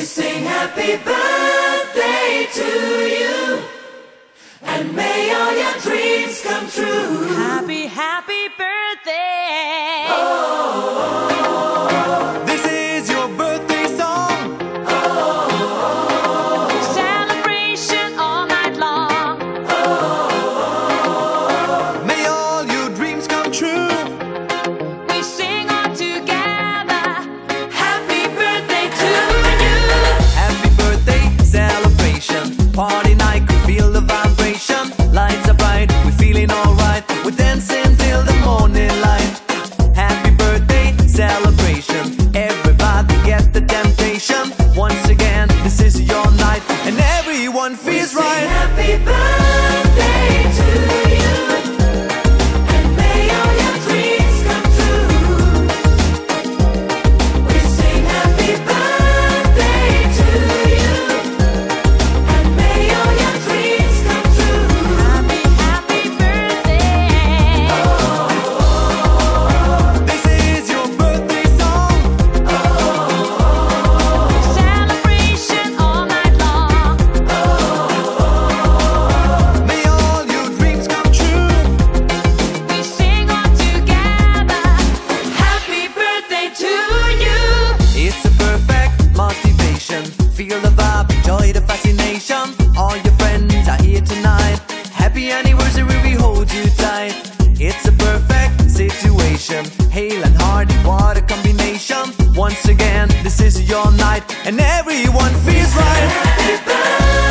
sing happy birthday to you, and may all your dreams come true. Happy, happy birthday. This is your birthday song. Celebration all night long. May all your dreams come true. We sing all together. Happy birthday to you. Happy birthday celebration. Party night, we feel the vibration. Lights are bright, we're feeling alright. We're dancing till the morning light. Happy birthday celebration. Everybody get the temptation. Once again, this is your night, and everyone feels Sing right. happy birthday to you, and may all your dreams come true. We sing happy birthday to you, and may all your dreams come true. Happy, happy birthday. This is your birthday song. Celebration all night long. May all your dreams come true. We sing all together. Happy birthday to you. It's a perfect motivation. Feel the vibe, enjoy the fascination. All your friends are here tonight. Happy anniversary, we hold you tight. It's a perfect situation. Hale and Hardy, what a combination. Once again, this is your night, and everyone feels right. Happy birthday